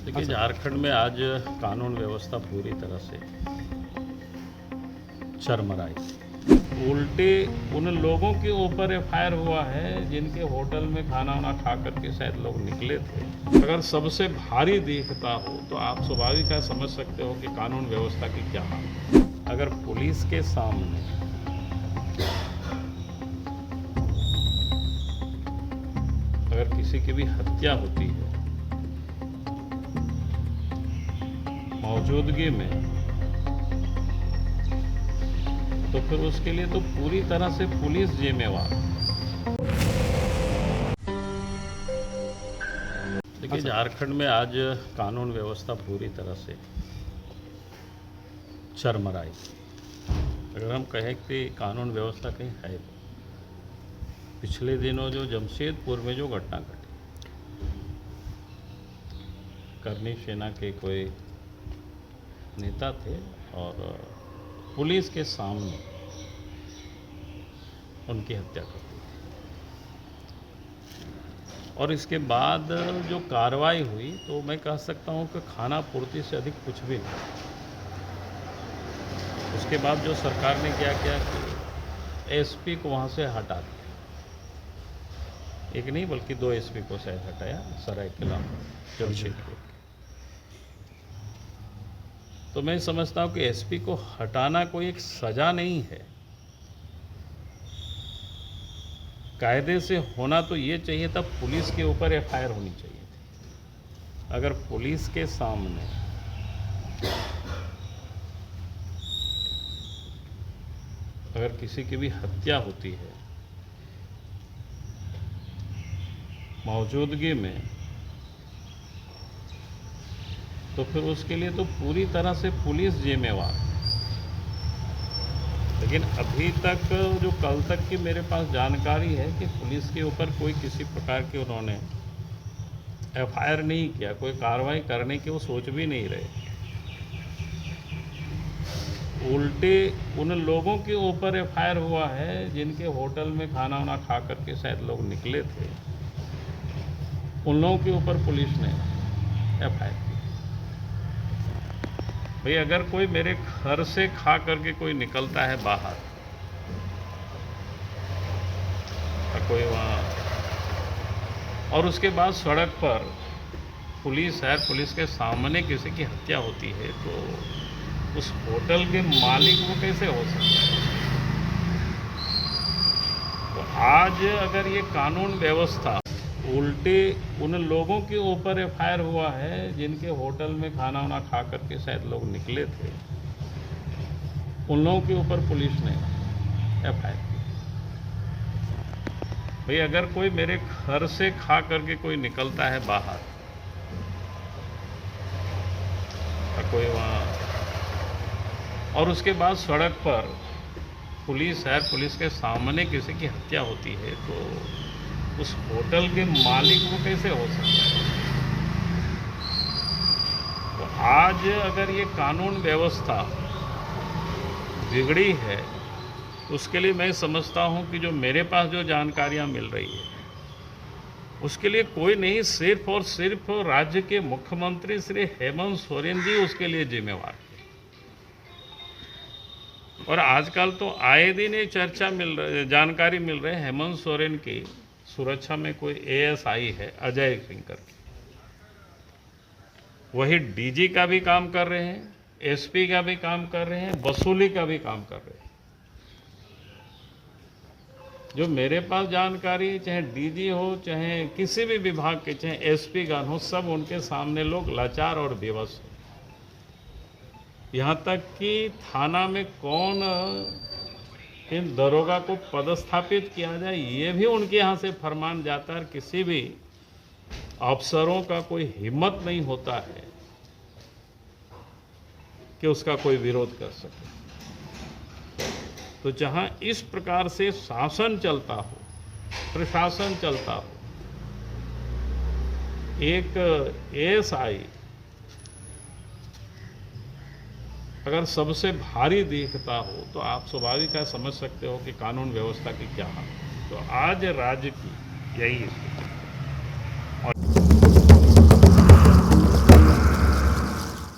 देखिए, झारखंड में आज कानून व्यवस्था पूरी तरह से चरमराई। उल्टे उन लोगों के ऊपर एफआईआर हुआ है जिनके होटल में खाना वाना खा करके शायद लोग निकले थे। अगर सबसे भारी दिखता हो तो आप स्वाभाविक है समझ सकते हो कि कानून व्यवस्था की क्या हालत है। अगर पुलिस के सामने अगर किसी की भी हत्या होती है मौजूदगी में, तो फिर उसके लिए तो पूरी तरह से पुलिस जिम्मेवार। देखिए, झारखंड में आज कानून व्यवस्था पूरी तरह से चरमराई। अगर हम कहें कि कानून व्यवस्था कहीं है, पिछले दिनों जो जमशेदपुर में जो घटना घटी, करनी सेना के कोई नेता थे और पुलिस के सामने उनकी हत्या कर दी, और इसके बाद जो कार्रवाई हुई तो मैं कह सकता हूं कि खाना पूर्ति से अधिक कुछ भी नहीं। उसके बाद जो सरकार ने क्या किया कि एसपी को वहां से हटा दिया, एक नहीं बल्कि 2 एसपी को शायद हटाया, सरायकेला जमशेदपुर। तो मैं समझता हूं कि एसपी को हटाना कोई एक सजा नहीं है। कायदे से होना तो ये चाहिए था, पुलिस के ऊपर एफआईआर होनी चाहिए थी। अगर पुलिस के सामने अगर किसी की भी हत्या होती है मौजूदगी में, तो फिर उसके लिए तो पूरी तरह से पुलिस जिम्मेवार। लेकिन अभी तक जो कल तक की मेरे पास जानकारी है कि पुलिस के ऊपर कोई किसी प्रकार के उन्होंने एफआईआर नहीं किया, कोई कार्रवाई करने की वो सोच भी नहीं रहे। उल्टे उन लोगों के ऊपर एफआईआर हुआ है जिनके होटल में खाना वाना खा करके शायद लोग निकले थे, उन लोगों के ऊपर पुलिस ने एफआईआर की। भाई, अगर कोई मेरे घर से खा करके कोई निकलता है बाहर और कोई वहाँ, और उसके बाद सड़क पर पुलिस है, पुलिस के सामने किसी की हत्या होती है, तो उस होटल के मालिक वो कैसे हो सकता है? तो आज अगर ये कानून व्यवस्था उल्टे उन लोगों के ऊपर एफआईआर हुआ है जिनके होटल में खाना वाना खा करके शायद लोग निकले थे, उन लोगों के ऊपर पुलिस ने एफआईआर की। भाई, अगर कोई मेरे घर से खा करके कोई निकलता है बाहर और कोई वहाँ, और उसके बाद सड़क पर पुलिस है, पुलिस के सामने किसी की हत्या होती है, तो उस होटल के मालिक वो कैसे हो सकता है? तो आज अगर ये कानून व्यवस्था बिगड़ी है, उसके लिए मैं समझता हूं कि जो मेरे पास जो जानकारियां मिल रही है, उसके लिए कोई नहीं, सिर्फ और सिर्फ राज्य के मुख्यमंत्री श्री हेमंत सोरेन जी उसके लिए जिम्मेवार हैं। और आजकल तो आए दिन ये चर्चा जानकारी मिल रही है, हेमंत सोरेन की सुरक्षा में कोई एएसआई है अजय सिंह करके, वही डीजी का भी काम कर रहे हैं, एसपी का भी काम कर रहे हैं, वसूली का भी काम कर रहे हैं। जो मेरे पास जानकारी, चाहे डीजी हो, चाहे किसी भी विभाग के, चाहे एसपी गण हो, सब उनके सामने लोग लाचार और बेबस हैं। यहाँ तक कि थाना में कौन इन दरोगा को पदस्थापित किया जाए, ये भी उनके यहाँ से फरमान जाता है। किसी भी अफसरों का कोई हिम्मत नहीं होता है कि उसका कोई विरोध कर सके। तो जहाँ इस प्रकार से शासन चलता हो, प्रशासन चलता हो, एक एएसआई अगर सबसे भारी दिखता हो तो आप स्वाभाविक है समझ सकते हो कि कानून व्यवस्था की क्या हालत है। तो आज राज्य की यही स्थिति है।